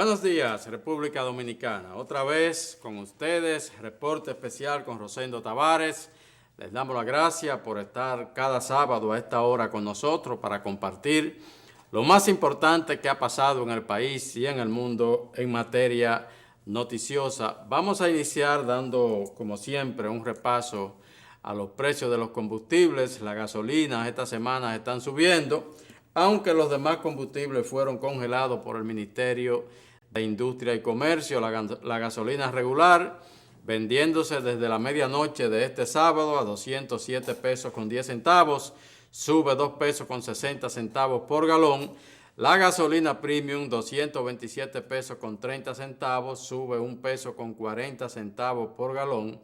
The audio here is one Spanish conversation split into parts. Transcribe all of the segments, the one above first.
Buenos días, República Dominicana. Otra vez con ustedes, reporte especial con Rosendo Tavares. Les damos las gracias por estar cada sábado a esta hora con nosotros para compartir lo más importante que ha pasado en el país y en el mundo en materia noticiosa. Vamos a iniciar dando, como siempre, un repaso a los precios de los combustibles. La gasolina esta semana están subiendo, aunque los demás combustibles fueron congelados por el Ministerio de Industria y Comercio. La gasolina regular vendiéndose desde la medianoche de este sábado a 207 pesos con 10 centavos, sube 2 pesos con 60 centavos por galón. La gasolina premium 227 pesos con 30 centavos, sube 1 peso con 40 centavos por galón.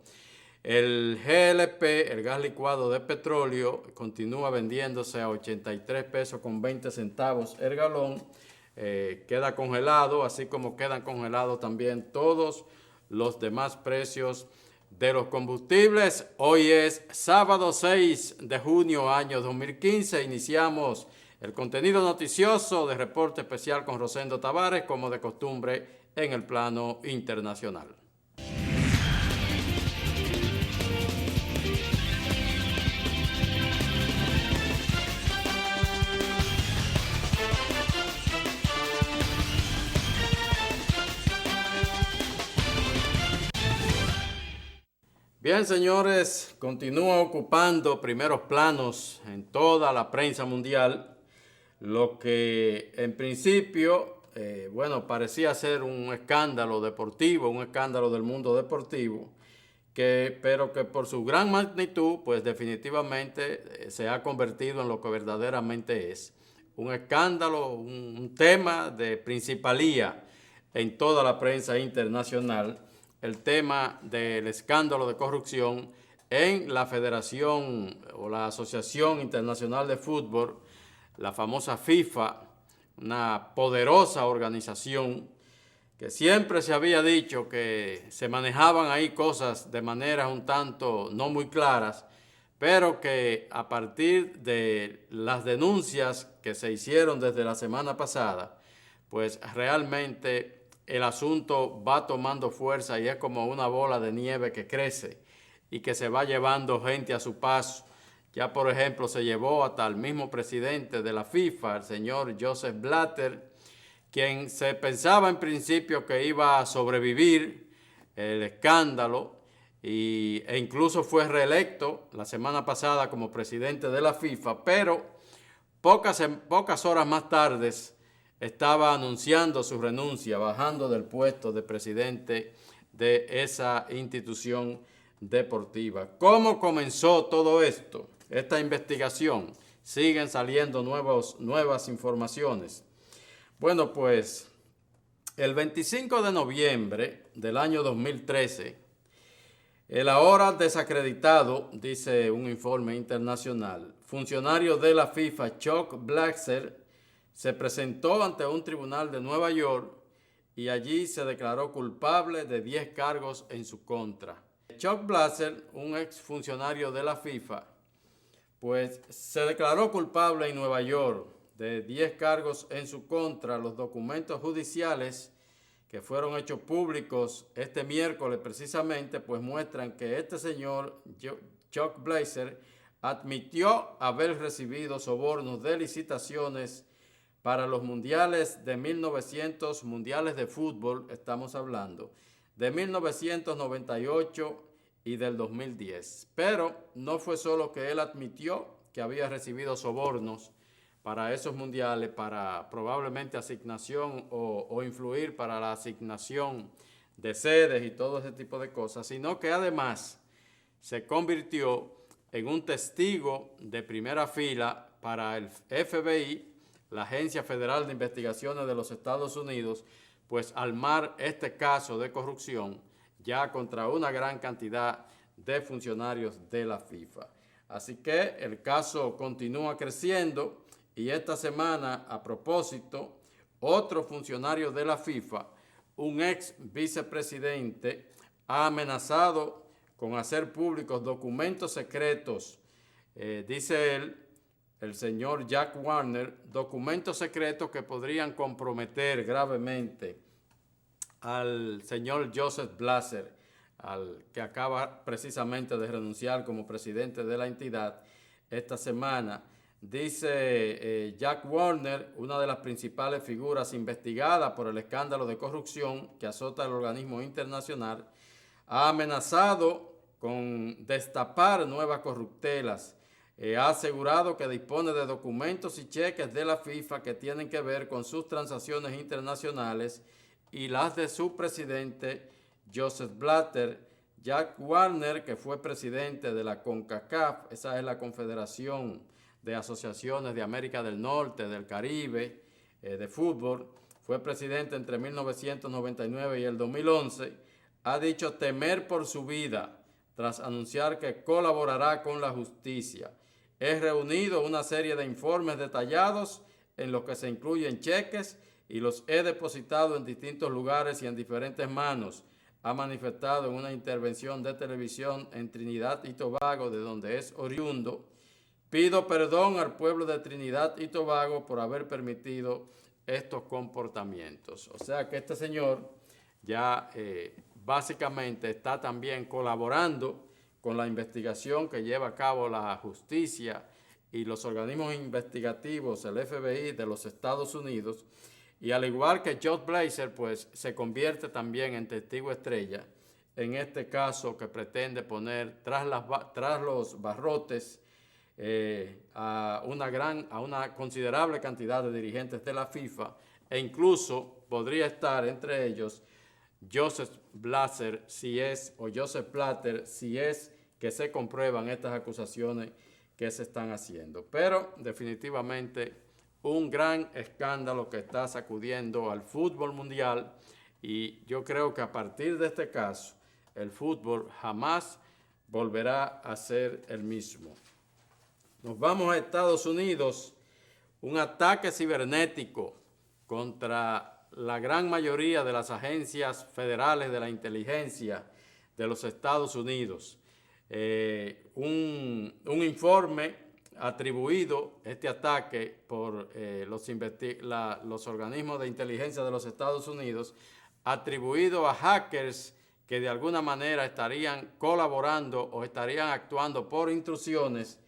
El GLP, el gas licuado de petróleo, continúa vendiéndose a 83 pesos con 20 centavos el galón. Queda congelado, así como quedan congelados también todos los demás precios de los combustibles. Hoy es sábado 6 de junio, año 2015. Iniciamos el contenido noticioso de Reporte Especial con Rosendo Tavares, como de costumbre en el plano internacional. Bien, señores, continúa ocupando primeros planos en toda la prensa mundial, lo que en principio, parecía ser un escándalo deportivo, un escándalo del mundo deportivo, pero que por su gran magnitud, pues definitivamente se ha convertido en lo que verdaderamente es un escándalo, un tema de principalía en toda la prensa internacional. El tema del escándalo de corrupción en la Federación o la Asociación Internacional de Fútbol, la famosa FIFA, una poderosa organización que siempre se había dicho que se manejaban ahí cosas de manera un tanto no muy claras, pero que a partir de las denuncias que se hicieron desde la semana pasada, pues realmente el asunto va tomando fuerza y es como una bola de nieve que crece y que se va llevando gente a su paso. Ya, por ejemplo, se llevó hasta el mismo presidente de la FIFA, el señor Joseph Blatter, quien se pensaba en principio que iba a sobrevivir el escándalo e incluso fue reelecto la semana pasada como presidente de la FIFA, pero pocas horas más tarde estaba anunciando su renuncia, bajando del puesto de presidente de esa institución deportiva. ¿Cómo comenzó todo esto? Esta investigación. Siguen saliendo nuevas informaciones. Bueno, pues el 25 de noviembre del año 2013, el ahora desacreditado, dice un informe internacional, funcionario de la FIFA, Chuck Blazer, se presentó ante un tribunal de Nueva York y allí se declaró culpable de 10 cargos en su contra. Chuck Blazer, un exfuncionario de la FIFA, pues se declaró culpable en Nueva York de 10 cargos en su contra. Los documentos judiciales que fueron hechos públicos este miércoles precisamente, pues muestran que este señor Chuck Blazer admitió haber recibido sobornos de licitaciones para los mundiales de 1900, mundiales de fútbol, estamos hablando, de 1998 y del 2010. Pero no fue solo que él admitió que había recibido sobornos para esos mundiales, para probablemente asignación o influir para la asignación de sedes y todo ese tipo de cosas, sino que además se convirtió en un testigo de primera fila para el FBI, la Agencia Federal de Investigaciones de los Estados Unidos, pues armar este caso de corrupción ya contra una gran cantidad de funcionarios de la FIFA. Así que el caso continúa creciendo y esta semana, a propósito, otro funcionario de la FIFA, un ex vicepresidente, ha amenazado con hacer públicos documentos secretos, dice él, el señor Jack Warner, documentos secretos que podrían comprometer gravemente al señor Joseph Blatter, al que acaba precisamente de renunciar como presidente de la entidad esta semana. Dice Jack Warner, una de las principales figuras investigadas por el escándalo de corrupción que azota el organismo internacional, ha amenazado con destapar nuevas corruptelas. Ha asegurado que dispone de documentos y cheques de la FIFA que tienen que ver con sus transacciones internacionales y las de su presidente Joseph Blatter. Jack Warner, que fue presidente de la CONCACAF, esa es la Confederación de Asociaciones de América del Norte, del Caribe, de fútbol, fue presidente entre 1999 y el 2011, ha dicho temer por su vida tras anunciar que colaborará con la justicia. He reunido una serie de informes detallados en los que se incluyen cheques y los he depositado en distintos lugares y en diferentes manos, ha manifestado en una intervención de televisión en Trinidad y Tobago, de donde es oriundo. Pido perdón al pueblo de Trinidad y Tobago por haber permitido estos comportamientos. O sea que este señor ya básicamente está también colaborando con la investigación que lleva a cabo la justicia y los organismos investigativos, el FBI de los Estados Unidos, y al igual que George Blatter, pues se convierte también en testigo estrella en este caso que pretende poner tras los barrotes a una considerable cantidad de dirigentes de la FIFA, e incluso podría estar entre ellos Joseph Blatter si es que se comprueban estas acusaciones que se están haciendo. Pero definitivamente un gran escándalo que está sacudiendo al fútbol mundial, y yo creo que a partir de este caso el fútbol jamás volverá a ser el mismo. Nos vamos a Estados Unidos. Un ataque cibernético contra la gran mayoría de las agencias federales de la inteligencia de los Estados Unidos. Un informe atribuido este ataque por los organismos de inteligencia de los Estados Unidos, atribuido a hackers que de alguna manera estarían colaborando o estarían actuando por instrucciones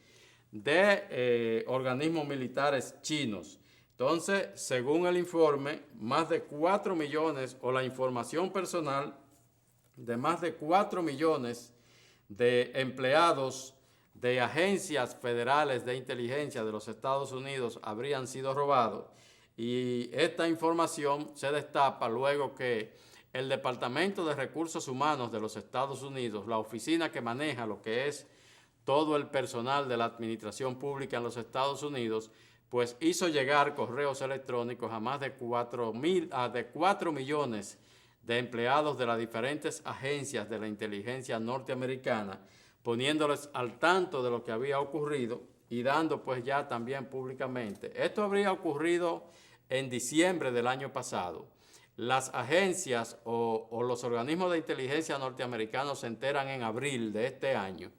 de organismos militares chinos. Entonces, según el informe, más de 4 millones, o la información personal de más de 4 millones de empleados de agencias federales de inteligencia de los Estados Unidos habrían sido robados, y esta información se destapa luego que el Departamento de Recursos Humanos de los Estados Unidos, la oficina que maneja lo que es todo el personal de la administración pública en los Estados Unidos, pues hizo llegar correos electrónicos a más de 4 millones de empleados de las diferentes agencias de la inteligencia norteamericana, poniéndoles al tanto de lo que había ocurrido y dando pues ya también públicamente. Esto habría ocurrido en diciembre del año pasado. Las agencias o los organismos de inteligencia norteamericanos se enteran en abril de este año,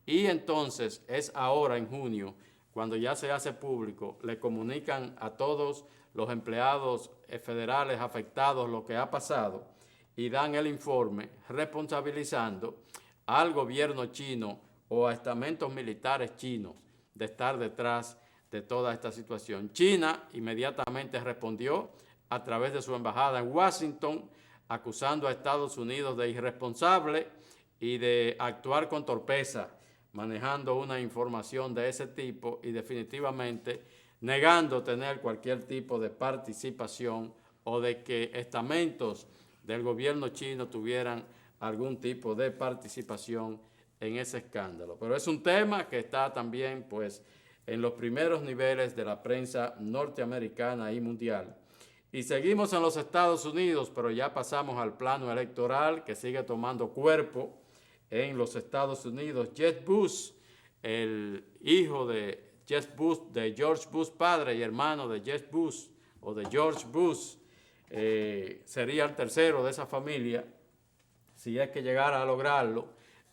y entonces es ahora en junio cuando ya se hace público, le comunican a todos los empleados federales afectados lo que ha pasado y dan el informe responsabilizando al gobierno chino o a estamentos militares chinos de estar detrás de toda esta situación. China inmediatamente respondió a través de su embajada en Washington, acusando a Estados Unidos de irresponsable y de actuar con torpeza, manejando una información de ese tipo, y definitivamente negando tener cualquier tipo de participación o de que estamentos del gobierno chino tuvieran algún tipo de participación en ese escándalo. Pero es un tema que está también pues en los primeros niveles de la prensa norteamericana y mundial. Y seguimos en los Estados Unidos, pero ya pasamos al plano electoral que sigue tomando cuerpo en los Estados Unidos. Jeb Bush, el hijo de George Bush padre y hermano de Jeb Bush, o de George Bush, sería el tercero de esa familia, si es que llegara a lograrlo,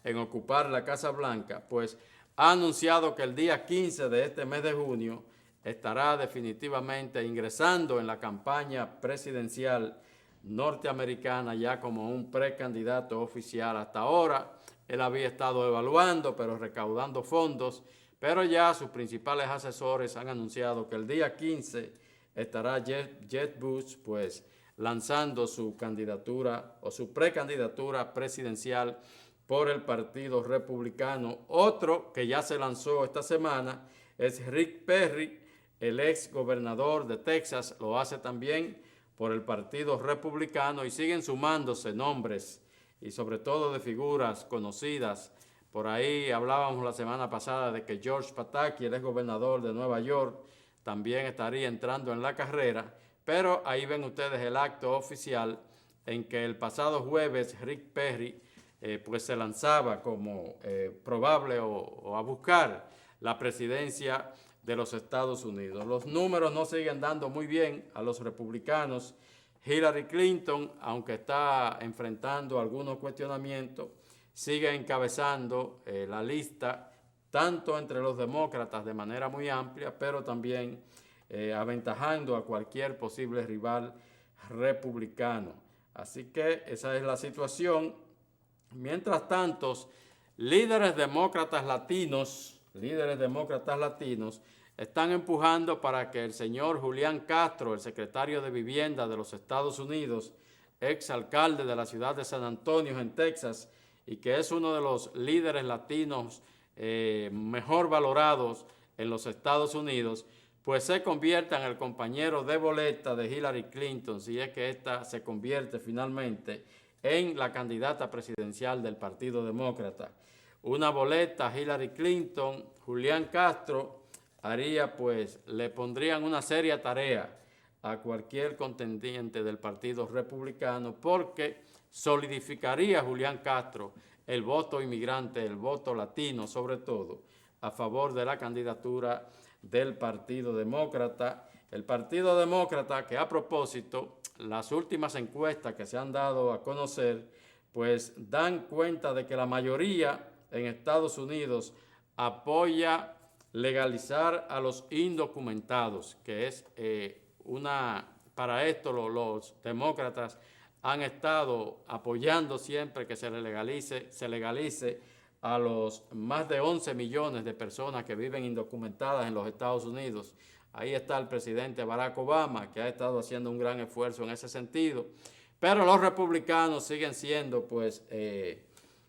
en ocupar la Casa Blanca, pues ha anunciado que el día 15 de este mes de junio estará definitivamente ingresando en la campaña presidencial norteamericana ya como un precandidato oficial. Hasta ahora él había estado evaluando, pero recaudando fondos, pero ya sus principales asesores han anunciado que el día 15 estará Jeb Bush pues lanzando su candidatura o su precandidatura presidencial por el Partido Republicano. Otro que ya se lanzó esta semana es Rick Perry, el ex gobernador de Texas, lo hace también por el Partido Republicano, y siguen sumándose nombres y sobre todo de figuras conocidas. Por ahí hablábamos la semana pasada de que George Pataki, el ex gobernador de Nueva York, también estaría entrando en la carrera, pero ahí ven ustedes el acto oficial en que el pasado jueves Rick Perry pues se lanzaba como probable o a buscar la presidencia de los Estados Unidos. Los números no siguen dando muy bien a los republicanos. Hillary Clinton, aunque está enfrentando algunos cuestionamientos, sigue encabezando la lista, tanto entre los demócratas de manera muy amplia, pero también aventajando a cualquier posible rival republicano. Así que esa es la situación. Mientras tanto, líderes demócratas latinos están empujando para que el señor Julián Castro, el secretario de Vivienda de los Estados Unidos, ex alcalde de la ciudad de San Antonio, en Texas, y que es uno de los líderes latinos mejor valorados en los Estados Unidos, pues se convierta en el compañero de boleta de Hillary Clinton, si es que ésta se convierte finalmente en la candidata presidencial del Partido Demócrata. Una boleta Hillary Clinton, Julián Castro, le pondrían una seria tarea a cualquier contendiente del Partido Republicano, porque solidificaría Julián Castro el voto inmigrante, el voto latino sobre todo, a favor de la candidatura del Partido Demócrata. El Partido Demócrata, que a propósito, las últimas encuestas que se han dado a conocer, pues dan cuenta de que la mayoría en Estados Unidos apoya legalizar a los indocumentados, que es para esto los demócratas han estado apoyando siempre que se legalice a los más de 11 millones de personas que viven indocumentadas en los Estados Unidos. Ahí está el presidente Barack Obama, que ha estado haciendo un gran esfuerzo en ese sentido. Pero los republicanos siguen siendo pues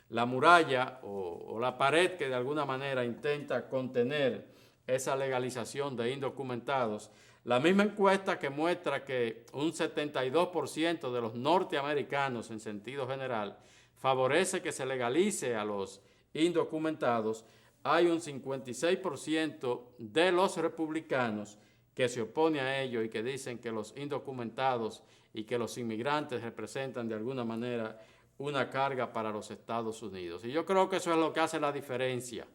la muralla o la pared que de alguna manera intenta contener esa legalización de indocumentados. La misma encuesta que muestra que un 72% de los norteamericanos en sentido general favorece que se legalice a los indocumentados, hay un 56% de los republicanos que se opone a ello y que dicen que los indocumentados y que los inmigrantes representan de alguna manera una carga para los Estados Unidos. Y yo creo que eso es lo que hace la diferencia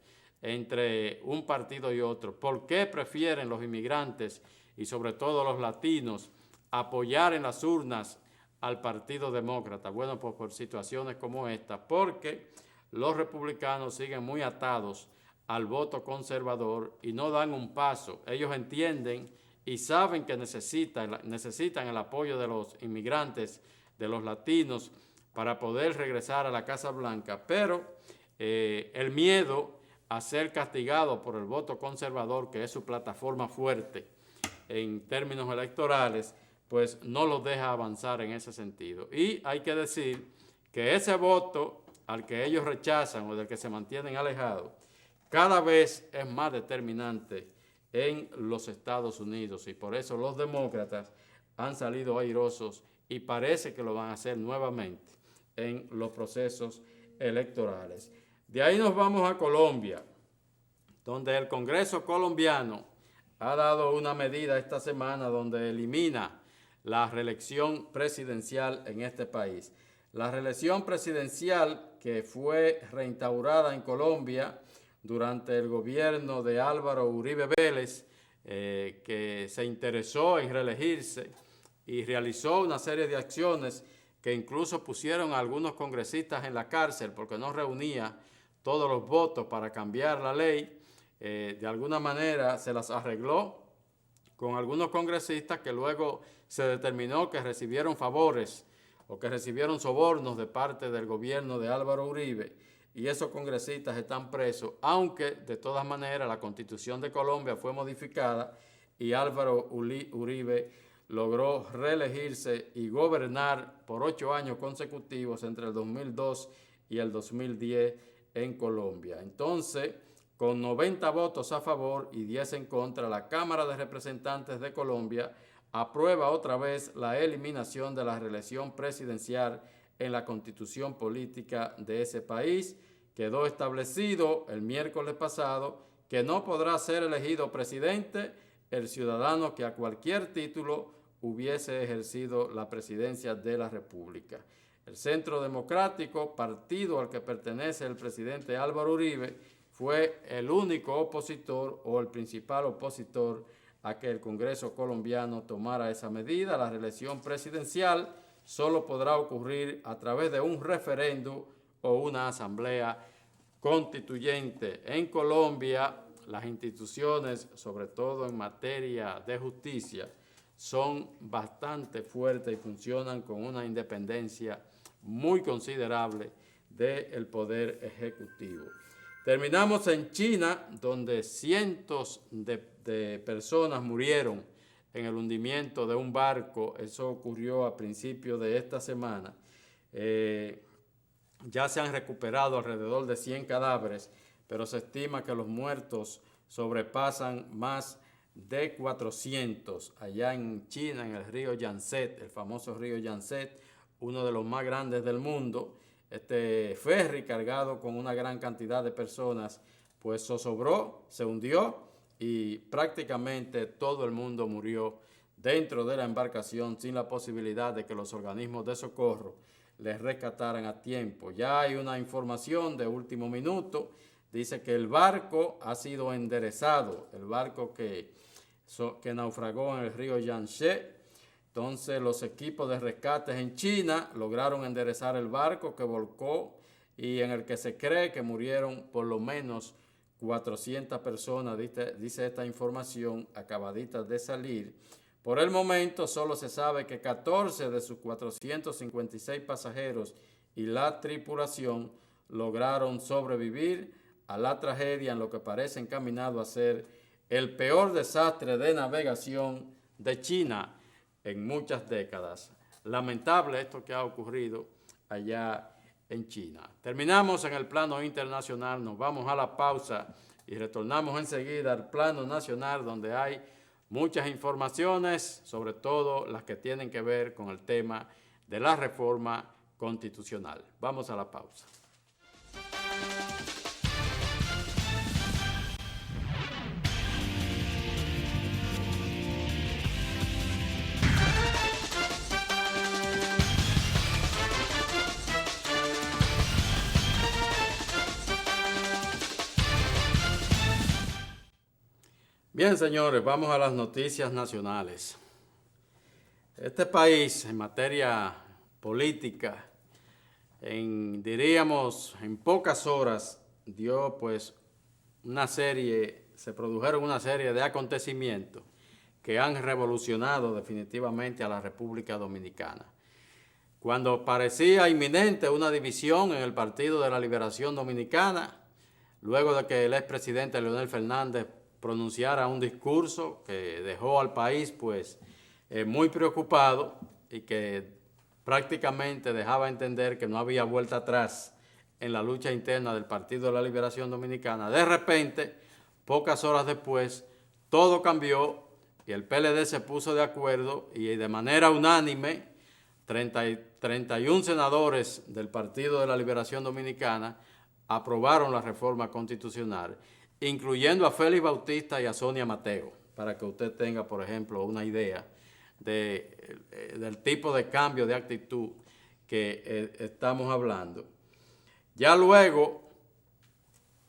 entre un partido y otro. ¿Por qué prefieren los inmigrantes y sobre todo los latinos apoyar en las urnas al Partido Demócrata? Bueno, pues por situaciones como esta, porque los republicanos siguen muy atados al voto conservador y no dan un paso. Ellos entienden y saben que necesitan el apoyo de los inmigrantes, de los latinos, para poder regresar a la Casa Blanca, pero el miedo a ser castigado por el voto conservador, que es su plataforma fuerte en términos electorales, pues no los deja avanzar en ese sentido. Y hay que decir que ese voto al que ellos rechazan o del que se mantienen alejados, cada vez es más determinante en los Estados Unidos, y por eso los demócratas han salido airosos y parece que lo van a hacer nuevamente en los procesos electorales. De ahí nos vamos a Colombia, donde el Congreso colombiano ha dado una medida esta semana donde elimina la reelección presidencial en este país. La reelección presidencial que fue reinstaurada en Colombia durante el gobierno de Álvaro Uribe Vélez, que se interesó en reelegirse y realizó una serie de acciones que incluso pusieron a algunos congresistas en la cárcel porque no reunía todos los votos para cambiar la ley. De alguna manera se las arregló con algunos congresistas que luego se determinó que recibieron favores o que recibieron sobornos de parte del gobierno de Álvaro Uribe, y esos congresistas están presos, aunque de todas maneras la Constitución de Colombia fue modificada y Álvaro Uribe logró reelegirse y gobernar por 8 años consecutivos entre el 2002 y el 2010 en Colombia. Entonces, con 90 votos a favor y 10 en contra, la Cámara de Representantes de Colombia aprueba otra vez la eliminación de la reelección presidencial en la Constitución política de ese país. Quedó establecido el miércoles pasado que no podrá ser elegido presidente el ciudadano que a cualquier título hubiese ejercido la presidencia de la República. El Centro Democrático, partido al que pertenece el presidente Álvaro Uribe, fue el único opositor o el principal opositor a que el Congreso colombiano tomara esa medida. La reelección presidencial solo podrá ocurrir a través de un referéndum o una asamblea constituyente. En Colombia, las instituciones, sobre todo en materia de justicia, son bastante fuertes y funcionan con una independencia muy considerable del poder ejecutivo. Terminamos en China, donde cientos de personas murieron en el hundimiento de un barco. Eso ocurrió a principios de esta semana. Ya se han recuperado alrededor de 100 cadáveres, pero se estima que los muertos sobrepasan más de 400 allá en China, en el río Yangtze, el famoso río Yangtze, uno de los más grandes del mundo. Este ferry cargado con una gran cantidad de personas pues zozobró, se hundió y prácticamente todo el mundo murió dentro de la embarcación sin la posibilidad de que los organismos de socorro les rescataran a tiempo. Ya hay una información de último minuto, dice que el barco ha sido enderezado, el barco que naufragó en el río Yangtze. Entonces los equipos de rescates en China lograron enderezar el barco que volcó y en el que se cree que murieron por lo menos 400 personas, dice esta información acabadita de salir. Por el momento solo se sabe que 14 de sus 456 pasajeros y la tripulación lograron sobrevivir a la tragedia en lo que parece encaminado a ser el peor desastre de navegación de China en muchas décadas. Lamentable esto que ha ocurrido allá en China. Terminamos en el plano internacional, nos vamos a la pausa y retornamos enseguida al plano nacional, donde hay muchas informaciones, sobre todo las que tienen que ver con el tema de la reforma constitucional. Vamos a la pausa. Bien, señores, vamos a las noticias nacionales. Este país, en materia política, diríamos, en pocas horas, se produjeron una serie de acontecimientos que han revolucionado definitivamente a la República Dominicana. Cuando parecía inminente una división en el Partido de la Liberación Dominicana, luego de que el expresidente Leonel Fernández pronunciara un discurso que dejó al país muy preocupado y que prácticamente dejaba entender que no había vuelta atrás en la lucha interna del Partido de la Liberación Dominicana. De repente, pocas horas después, todo cambió y el PLD se puso de acuerdo y de manera unánime 31 senadores del Partido de la Liberación Dominicana aprobaron la reforma constitucional, incluyendo a Félix Bautista y a Sonia Mateo, para que usted tenga, por ejemplo, una idea del tipo de cambio de actitud que estamos hablando. Ya luego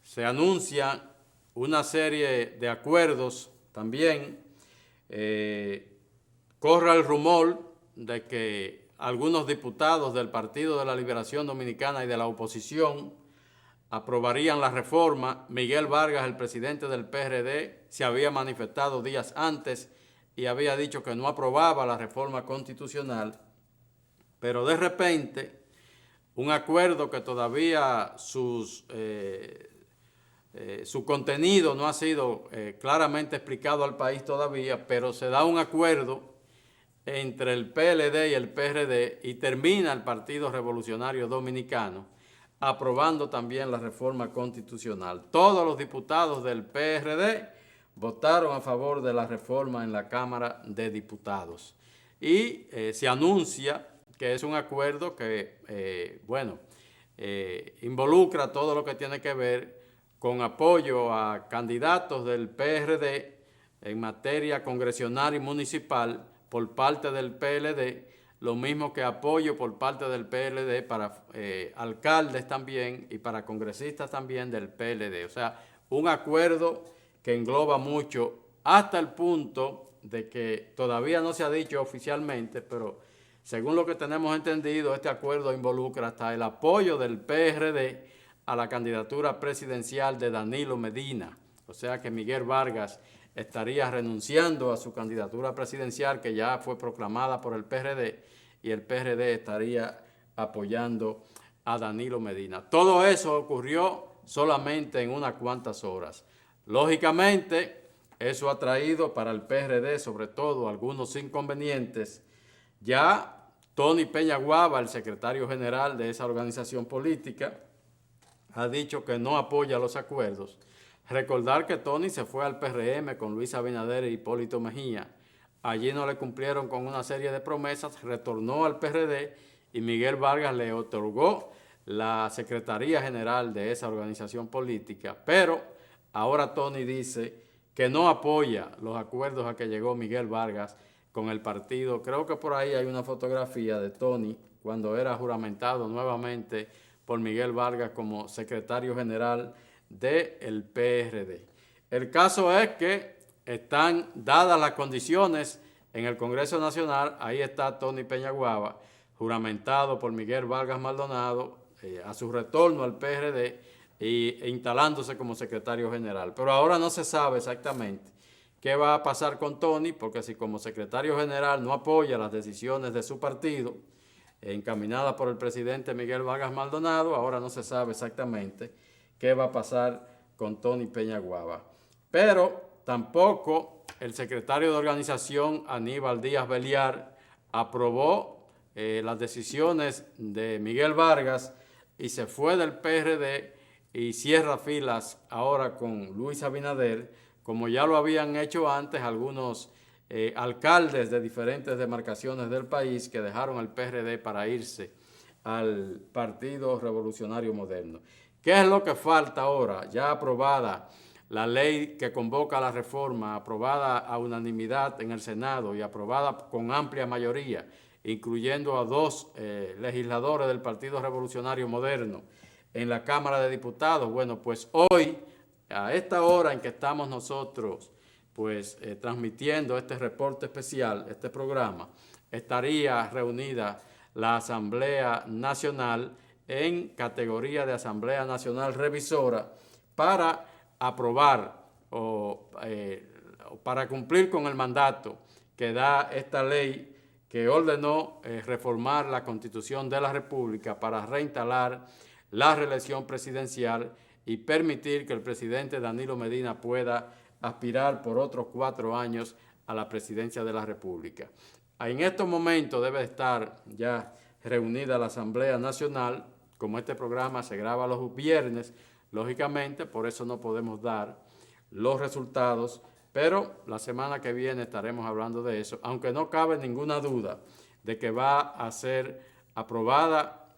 se anuncia una serie de acuerdos también. Corre el rumor de que algunos diputados del Partido de la Liberación Dominicana y de la oposición aprobarían la reforma. Miguel Vargas, el presidente del PRD, se había manifestado días antes y había dicho que no aprobaba la reforma constitucional, pero de repente un acuerdo que todavía su contenido no ha sido claramente explicado al país todavía, pero se da un acuerdo entre el PLD y el PRD y termina el Partido Revolucionario Dominicano aprobando también la reforma constitucional. Todos los diputados del PRD votaron a favor de la reforma en la Cámara de Diputados. Y se anuncia que es un acuerdo que, involucra todo lo que tiene que ver con apoyo a candidatos del PRD en materia congresional y municipal por parte del PLD, lo mismo que apoyo por parte del PLD para alcaldes también y para congresistas también del PLD. O sea, un acuerdo que engloba mucho hasta el punto de que todavía no se ha dicho oficialmente, pero según lo que tenemos entendido, este acuerdo involucra hasta el apoyo del PRD a la candidatura presidencial de Danilo Medina. O sea que Miguel Vargas estaría renunciando a su candidatura presidencial que ya fue proclamada por el PRD y el PRD estaría apoyando a Danilo Medina. Todo eso ocurrió solamente en unas cuantas horas. Lógicamente, eso ha traído para el PRD sobre todo algunos inconvenientes. Ya Tony Peñaguaba, el secretario general de esa organización política, ha dicho que no apoya los acuerdos. Recordar que Tony se fue al PRM con Luis Abinader y Hipólito Mejía. Allí no le cumplieron con una serie de promesas, retornó al PRD y Miguel Vargas le otorgó la Secretaría General de esa organización política. Pero ahora Tony dice que no apoya los acuerdos a que llegó Miguel Vargas con el partido. Creo que por ahí hay una fotografía de Tony cuando era juramentado nuevamente por Miguel Vargas como secretario general del PRD. El caso es que están dadas las condiciones en el Congreso Nacional. Ahí está Tony Peñaguaba, juramentado por Miguel Vargas Maldonado a su retorno al PRD e instalándose como secretario general. Pero ahora no se sabe exactamente qué va a pasar con Tony, porque si como secretario general no apoya las decisiones de su partido, encaminada por el presidente Miguel Vargas Maldonado, ahora no se sabe exactamente qué va a pasar con Tony Peñaguaba. Pero tampoco el secretario de organización, Aníbal Díaz Beliar, aprobó las decisiones de Miguel Vargas y se fue del PRD y cierra filas ahora con Luis Abinader, como ya lo habían hecho antes algunos alcaldes de diferentes demarcaciones del país que dejaron el PRD para irse al Partido Revolucionario Moderno. ¿Qué es lo que falta ahora? Ya aprobada la ley que convoca a la reforma, aprobada a unanimidad en el Senado y aprobada con amplia mayoría, incluyendo a 2 legisladores del Partido Revolucionario Moderno en la Cámara de Diputados. Bueno, pues hoy, a esta hora en que estamos nosotros transmitiendo este reporte especial, este programa, estaría reunida la Asamblea Nacional en categoría de Asamblea Nacional Revisora para aprobar o para cumplir con el mandato que da esta ley que ordenó reformar la Constitución de la República para reinstalar la reelección presidencial y permitir que el presidente Danilo Medina pueda aspirar por otros 4 años a la presidencia de la República. En estos momentos debe estar ya reunida la Asamblea Nacional. Como este programa se graba los viernes, lógicamente, por eso no podemos dar los resultados, pero la semana que viene estaremos hablando de eso, aunque no cabe ninguna duda de que va a ser aprobada,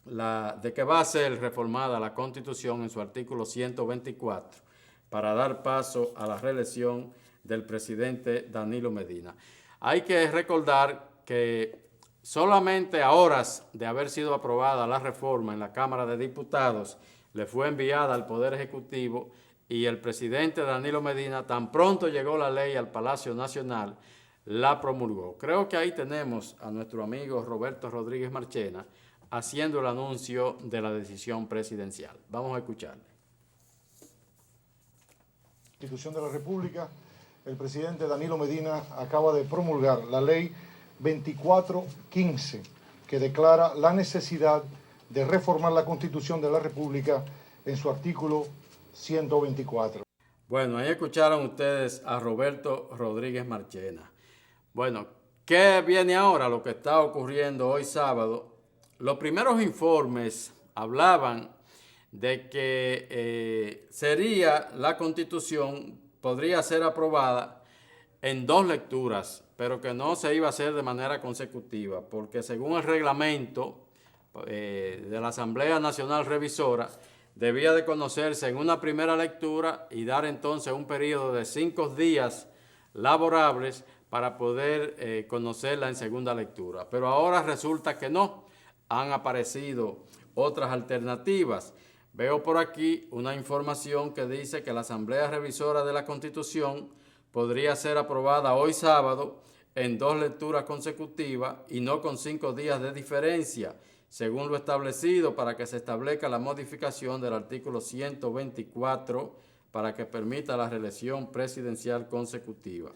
de que va a ser reformada la Constitución en su artículo 124 para dar paso a la reelección del presidente Danilo Medina. Hay que recordar que solamente a horas de haber sido aprobada la reforma en la Cámara de Diputados, le fue enviada al Poder Ejecutivo y el presidente Danilo Medina, tan pronto llegó la ley al Palacio Nacional, la promulgó. Creo que ahí tenemos a nuestro amigo Roberto Rodríguez Marchena haciendo el anuncio de la decisión presidencial. Vamos a escucharle. Constitución de la República, el presidente Danilo Medina acaba de promulgar la ley 2415, que declara la necesidad de reformar la Constitución de la República en su artículo 124. Bueno, ahí escucharon ustedes a Roberto Rodríguez Marchena. Bueno, ¿qué viene ahora? Lo que está ocurriendo hoy sábado. Los primeros informes hablaban de que sería la Constitución, podría ser aprobada en 2 lecturas, pero que no se iba a hacer de manera consecutiva, porque según el reglamento de la Asamblea Nacional Revisora, debía de conocerse en una primera lectura y dar entonces un periodo de 5 días laborables para poder conocerla en segunda lectura. Pero ahora resulta que no, han aparecido otras alternativas. Veo por aquí una información que dice que la Asamblea Revisora de la Constitución podría ser aprobada hoy sábado en 2 lecturas consecutivas y no con 5 días de diferencia, según lo establecido, para que se establezca la modificación del artículo 124 para que permita la reelección presidencial consecutiva.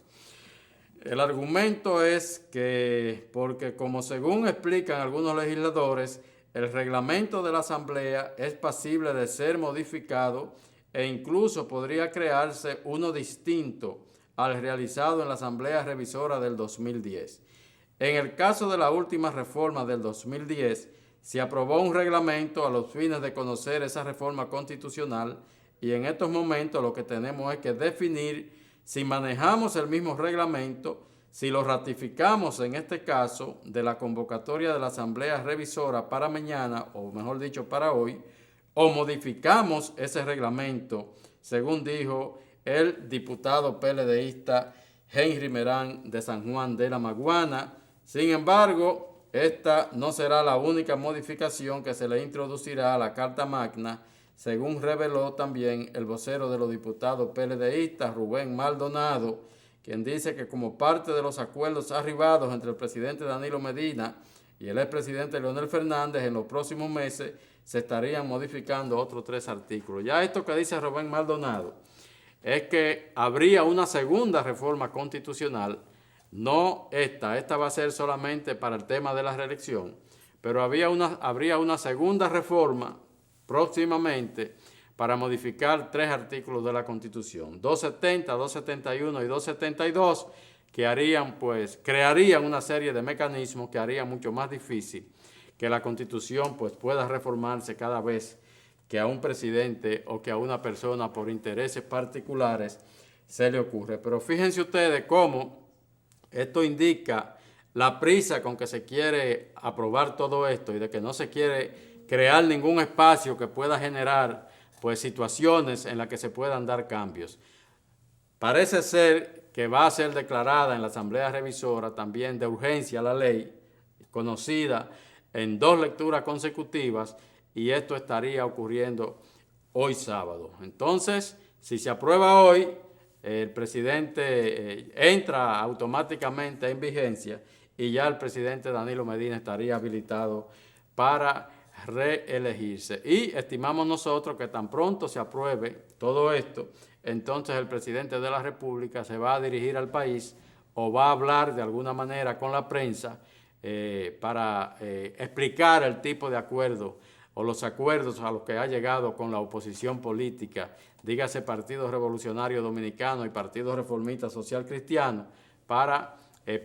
El argumento es que, porque como según explican algunos legisladores, el reglamento de la Asamblea es pasible de ser modificado e incluso podría crearse uno distinto al realizado en la Asamblea Revisora del 2010. En el caso de la última reforma del 2010, se aprobó un reglamento a los fines de conocer esa reforma constitucional y en estos momentos lo que tenemos es que definir si manejamos el mismo reglamento, si lo ratificamos en este caso de la convocatoria de la Asamblea Revisora para mañana, o mejor dicho para hoy, o modificamos ese reglamento, según dijo el diputado PLDista Henry Merán de San Juan de la Maguana. Sin embargo, esta no será la única modificación que se le introducirá a la Carta Magna, según reveló también el vocero de los diputados PLDistas, Rubén Maldonado, quien dice que como parte de los acuerdos arribados entre el presidente Danilo Medina y el expresidente Leonel Fernández, en los próximos meses se estarían modificando otros 3 artículos. Ya esto que dice Rubén Maldonado es que habría una segunda reforma constitucional, no esta va a ser solamente para el tema de la reelección, pero habría una segunda reforma próximamente para modificar 3 artículos de la Constitución, 270, 271 y 272, que crearían una serie de mecanismos que harían mucho más difícil que la Constitución pueda reformarse cada vez que a un presidente o que a una persona por intereses particulares se le ocurre. Pero fíjense ustedes cómo esto indica la prisa con que se quiere aprobar todo esto y de que no se quiere crear ningún espacio que pueda generar situaciones en las que se puedan dar cambios. Parece ser que va a ser declarada en la Asamblea Revisora también de urgencia la ley, conocida en 2 lecturas consecutivas, y esto estaría ocurriendo hoy sábado. Entonces, si se aprueba hoy, el presidente entra automáticamente en vigencia y ya el presidente Danilo Medina estaría habilitado para reelegirse. Y estimamos nosotros que tan pronto se apruebe todo esto, entonces el presidente de la República se va a dirigir al país o va a hablar de alguna manera con la prensa para explicar el tipo de acuerdo o los acuerdos a los que ha llegado con la oposición política, dígase Partido Revolucionario Dominicano y Partido Reformista Social Cristiano, para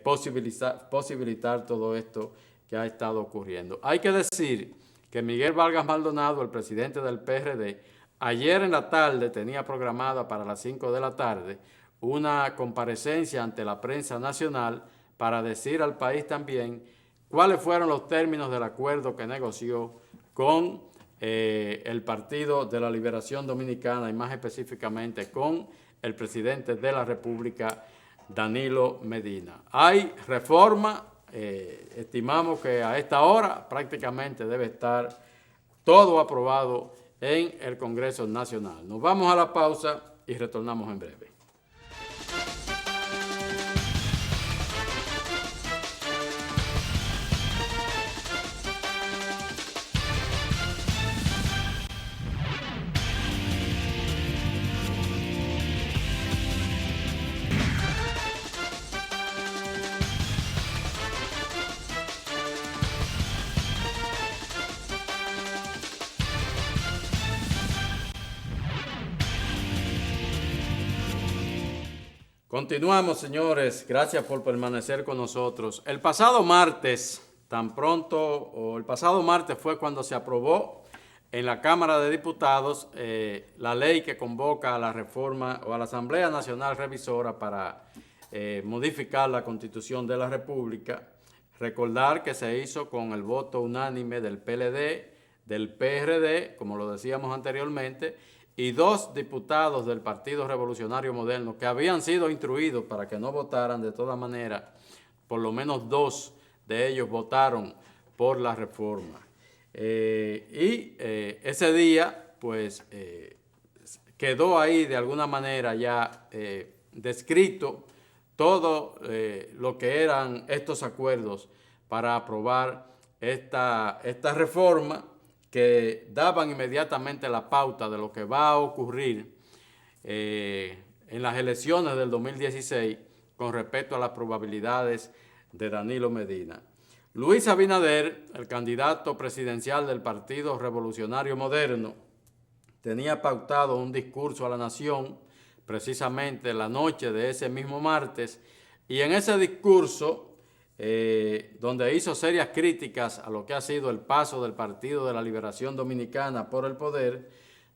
posibilitar todo esto que ha estado ocurriendo. Hay que decir que Miguel Vargas Maldonado, el presidente del PRD, ayer en la tarde tenía programada para las 5 de la tarde una comparecencia ante la prensa nacional para decir al país también cuáles fueron los términos del acuerdo que negoció con el Partido de la Liberación Dominicana y más específicamente con el presidente de la República, Danilo Medina. Hay reforma, estimamos que a esta hora prácticamente debe estar todo aprobado en el Congreso Nacional. Nos vamos a la pausa y retornamos en breve. Continuamos, señores. Gracias por permanecer con nosotros. El pasado martes fue cuando se aprobó en la Cámara de Diputados la ley que convoca a la reforma o a la Asamblea Nacional Revisora para modificar la Constitución de la República. Recordar que se hizo con el voto unánime del PLD, del PRD, como lo decíamos anteriormente, y 2 diputados del Partido Revolucionario Moderno que habían sido instruidos para que no votaran. De todas maneras, por lo menos 2 de ellos votaron por la reforma. Ese día, pues, quedó ahí de alguna manera ya descrito todo lo que eran estos acuerdos para aprobar esta reforma, que daban inmediatamente la pauta de lo que va a ocurrir en las elecciones del 2016 con respecto a las probabilidades de Danilo Medina. Luis Abinader, el candidato presidencial del Partido Revolucionario Moderno, tenía pautado un discurso a la nación precisamente la noche de ese mismo martes, y en ese discurso, donde hizo serias críticas a lo que ha sido el paso del Partido de la Liberación Dominicana por el poder,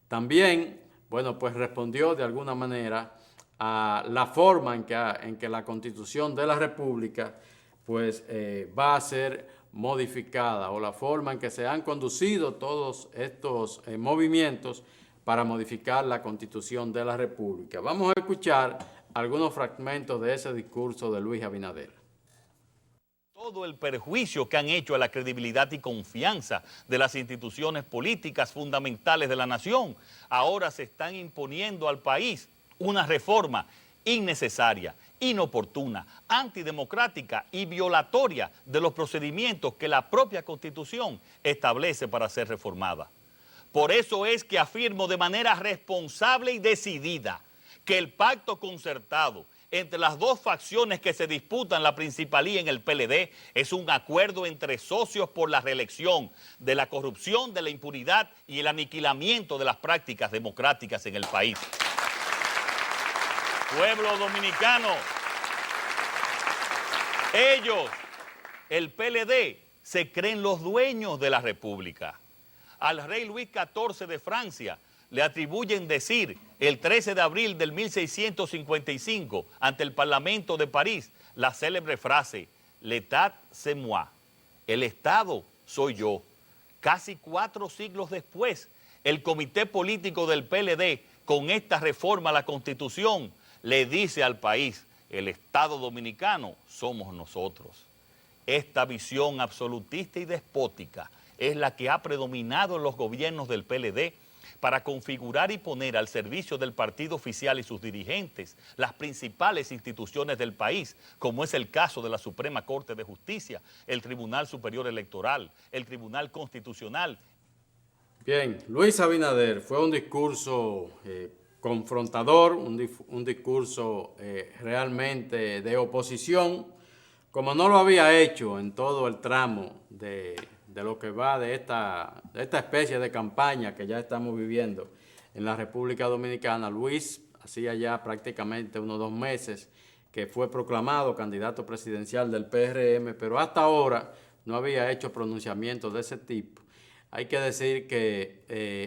también, bueno, pues respondió de alguna manera a la forma en que la Constitución de la República pues va a ser modificada, o la forma en que se han conducido todos estos movimientos para modificar la Constitución de la República. Vamos a escuchar algunos fragmentos de ese discurso de Luis Abinader. Todo el perjuicio que han hecho a la credibilidad y confianza de las instituciones políticas fundamentales de la nación, ahora se están imponiendo al país una reforma innecesaria, inoportuna, antidemocrática y violatoria de los procedimientos que la propia Constitución establece para ser reformada. Por eso es que afirmo de manera responsable y decidida que el pacto concertado entre las 2 facciones que se disputan la principalía en el PLD es un acuerdo entre socios por la reelección, de la corrupción, de la impunidad y el aniquilamiento de las prácticas democráticas en el país. Pueblo dominicano, ellos, el PLD, se creen los dueños de la República. Al rey Luis XIV de Francia le atribuyen decir el 13 de abril del 1655 ante el Parlamento de París la célebre frase «L'État c'est moi», el Estado soy yo. Casi 4 siglos después, el comité político del PLD, con esta reforma a la Constitución, le dice al país, el Estado dominicano somos nosotros. Esta visión absolutista y despótica es la que ha predominado en los gobiernos del PLD para configurar y poner al servicio del partido oficial y sus dirigentes las principales instituciones del país, como es el caso de la Suprema Corte de Justicia, el Tribunal Superior Electoral, el Tribunal Constitucional. Bien, Luis Abinader, fue un discurso confrontador, un discurso realmente de oposición, como no lo había hecho en todo el tramo de lo que va de esta especie de campaña que ya estamos viviendo en la República Dominicana. Luis hacía ya prácticamente unos 2 meses que fue proclamado candidato presidencial del PRM, pero hasta ahora no había hecho pronunciamientos de ese tipo. Hay que decir que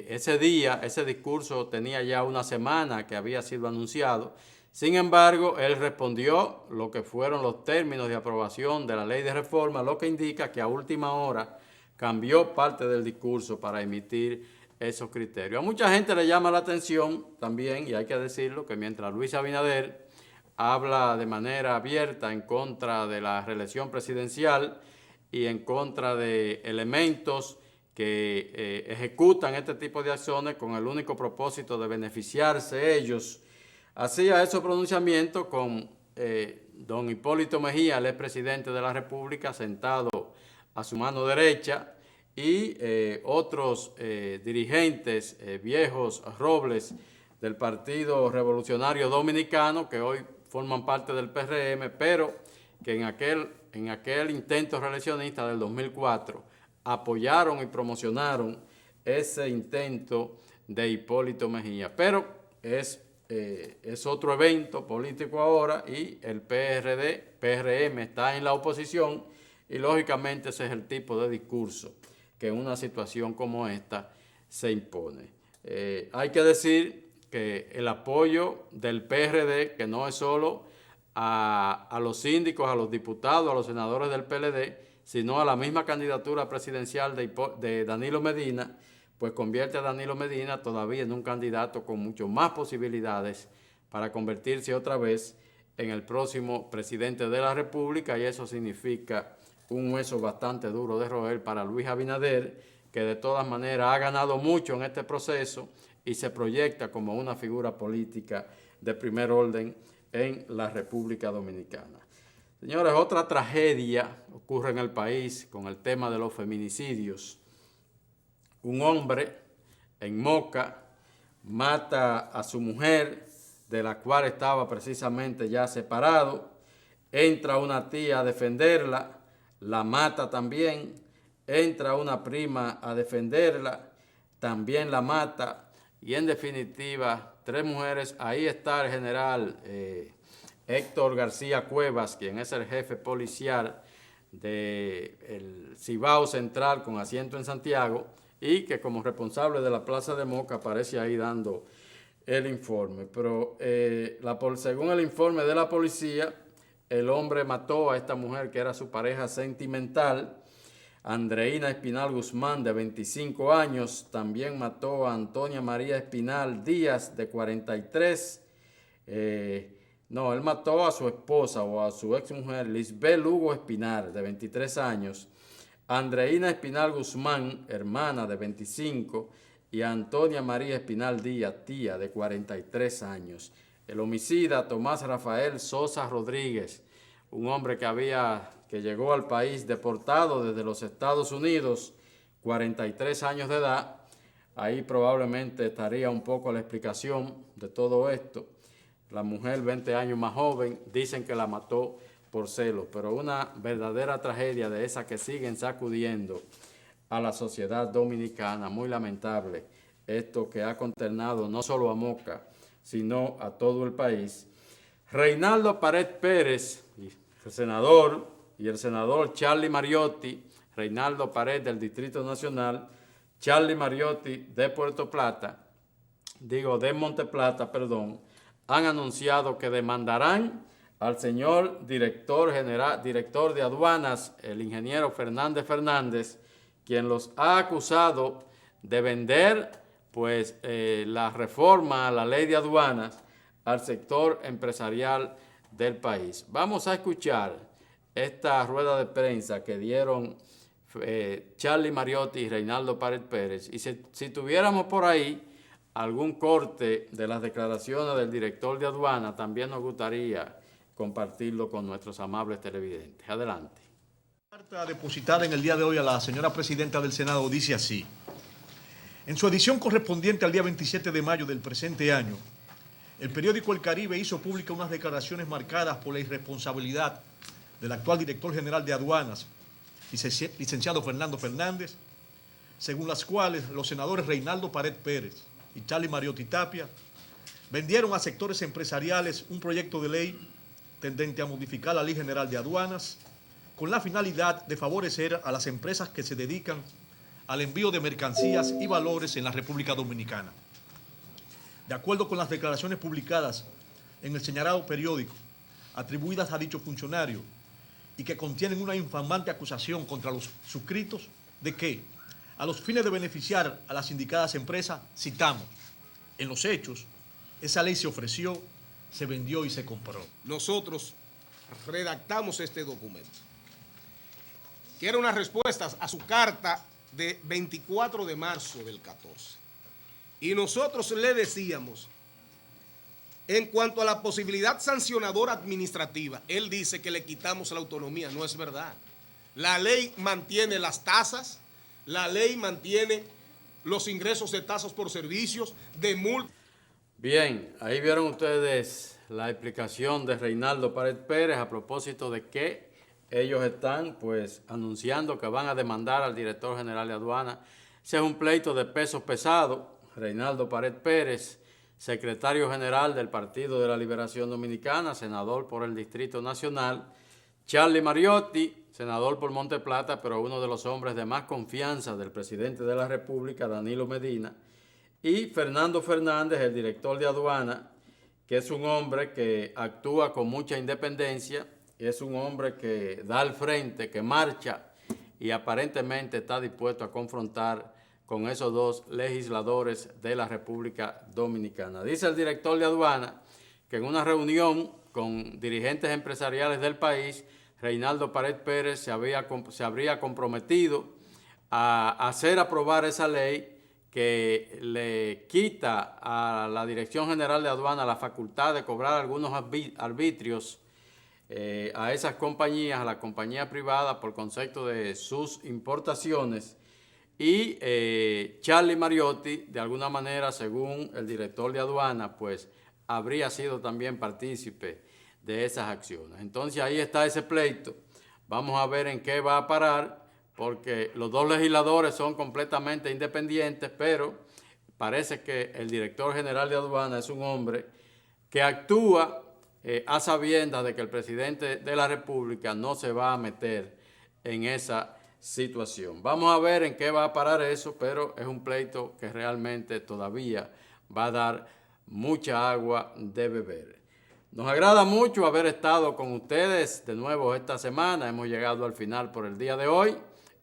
ese discurso tenía ya una semana que había sido anunciado. Sin embargo, él respondió lo que fueron los términos de aprobación de la ley de reforma, lo que indica que a última hora cambió parte del discurso para emitir esos criterios. A mucha gente le llama la atención también, y hay que decirlo, que mientras Luis Abinader habla de manera abierta en contra de la reelección presidencial y en contra de elementos que ejecutan este tipo de acciones con el único propósito de beneficiarse ellos, hacía esos pronunciamientos con don Hipólito Mejía, el expresidente de la República, sentado a su mano derecha, y otros dirigentes, viejos robles del Partido Revolucionario Dominicano, que hoy forman parte del PRM, pero que en aquel intento reeleccionista del 2004 apoyaron y promocionaron ese intento de Hipólito Mejía. Pero es es otro evento político ahora y el PRM está en la oposición y lógicamente ese es el tipo de discurso que en una situación como esta se impone. Hay que decir que el apoyo del PRD, que no es solo a los síndicos, a los diputados, a los senadores del PLD, sino a la misma candidatura presidencial de Danilo Medina, pues convierte a Danilo Medina todavía en un candidato con mucho más posibilidades para convertirse otra vez en el próximo presidente de la República, y eso significa un hueso bastante duro de roer para Luis Abinader, que de todas maneras ha ganado mucho en este proceso y se proyecta como una figura política de primer orden en la República Dominicana. Señores, otra tragedia ocurre en el país con el tema de los feminicidios. Un hombre en Moca mata a su mujer, de la cual estaba precisamente ya separado. Entra una tía a defenderla, la mata también. Entra una prima a defenderla, también la mata. Y en definitiva, 3 mujeres. Ahí está el general Héctor García Cuevas, quien es el jefe policial del Cibao Central con asiento en Santiago, y que como responsable de la Plaza de Moca aparece ahí dando el informe. Pero según el informe de la policía, el hombre mató a esta mujer que era su pareja sentimental, Andreina Espinal Guzmán, de 25 años. También mató a Antonia María Espinal Díaz, de 43. Él mató a su esposa o a su exmujer, Lisbeth Lugo Espinal, de 23 años. Andreina Espinal Guzmán, hermana, de 25, y Antonia María Espinal Díaz, tía, de 43 años. El homicida, Tomás Rafael Sosa Rodríguez, un hombre que llegó al país deportado desde los Estados Unidos, 43 años de edad. Ahí probablemente estaría un poco la explicación de todo esto. La mujer, 20 años más joven, dicen que la mató por celos, pero una verdadera tragedia de esas que siguen sacudiendo a la sociedad dominicana. Muy lamentable esto que ha consternado no solo a Moca, sino a todo el país. Reinaldo Pared Pérez, el senador, y el senador Charlie Mariotti, Reinaldo Pared del Distrito Nacional, Charlie Mariotti de de Monteplata, han anunciado que demandarán al señor director de aduanas, el ingeniero Fernández Fernández, quien los ha acusado de vender la reforma a la ley de aduanas al sector empresarial del país. Vamos a escuchar esta rueda de prensa que dieron Charlie Mariotti y Reinaldo Pared Pérez, y si tuviéramos por ahí algún corte de las declaraciones del director de aduana, también nos gustaría compartirlo con nuestros amables televidentes. Adelante. La carta depositada en el día de hoy a la señora presidenta del Senado dice así: en su edición correspondiente al día 27 de mayo del presente año, el periódico El Caribe hizo pública unas declaraciones marcadas por la irresponsabilidad del actual director general de aduanas, licenciado Fernando Fernández, según las cuales los senadores Reinaldo Pared Pérez y Charlie Mariotti Tapia vendieron a sectores empresariales un proyecto de ley tendente a modificar la Ley General de Aduanas con la finalidad de favorecer a las empresas que se dedican al envío de mercancías y valores en la República Dominicana. De acuerdo con las declaraciones publicadas en el señalado periódico, atribuidas a dicho funcionario, y que contienen una infamante acusación contra los suscritos de que, a los fines de beneficiar a las indicadas empresas, citamos, en los hechos, esa ley se ofreció, se vendió y se compró. Nosotros redactamos este documento, que era una respuesta a su carta de 24 de marzo del 14. Y nosotros le decíamos, en cuanto a la posibilidad sancionadora administrativa, él dice que le quitamos la autonomía. No es verdad. La ley mantiene las tasas, la ley mantiene los ingresos de tasas por servicios, de multa. Bien, ahí vieron ustedes la explicación de Reinaldo Pared Pérez a propósito de que ellos están anunciando que van a demandar al director general de aduana. Ese es un pleito de pesos pesados. Reinaldo Pared Pérez secretario general del Partido de la Liberación Dominicana, senador por el Distrito Nacional, Charlie Mariotti, senador por Monte Plata, pero uno de los hombres de más confianza del presidente de la República, Danilo Medina, y Fernando Fernández, el director de aduana, que es un hombre que actúa con mucha independencia, es un hombre que da al frente, que marcha y aparentemente está dispuesto a confrontar con esos dos legisladores de la República Dominicana. Dice el director de aduana que en una reunión con dirigentes empresariales del país, Reinaldo Pared Pérez se habría comprometido a hacer aprobar esa ley que le quita a la Dirección General de Aduana la facultad de cobrar algunos arbitrios a esas compañías, a la compañía privada, por concepto de sus importaciones. Y Charlie Mariotti, de alguna manera, según el director de aduana, pues habría sido también partícipe de esas acciones. Entonces ahí está ese pleito. Vamos a ver en qué va a parar, porque los dos legisladores son completamente independientes, pero parece que el director general de aduana es un hombre que actúa a sabiendas de que el presidente de la República no se va a meter en esa situación. Vamos a ver en qué va a parar eso, pero es un pleito que realmente todavía va a dar mucha agua de beber. Nos agrada mucho haber estado con ustedes de nuevo esta semana. Hemos llegado al final por el día de hoy.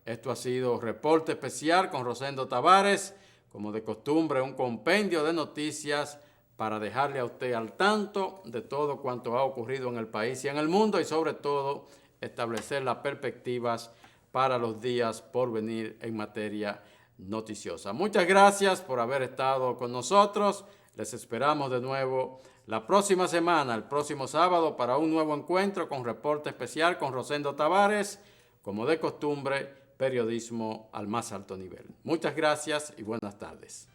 Esto ha sido Reporte Especial con Rosendo Tavares. Como de costumbre, un compendio de noticias para dejarle a usted al tanto de todo cuanto ha ocurrido en el país y en el mundo, y sobre todo establecer las perspectivas para los días por venir en materia noticiosa. Muchas gracias por haber estado con nosotros. Les esperamos de nuevo la próxima semana, el próximo sábado, para un nuevo encuentro con Reporte Especial con Rosendo Tavares. Como de costumbre, periodismo al más alto nivel. Muchas gracias y buenas tardes.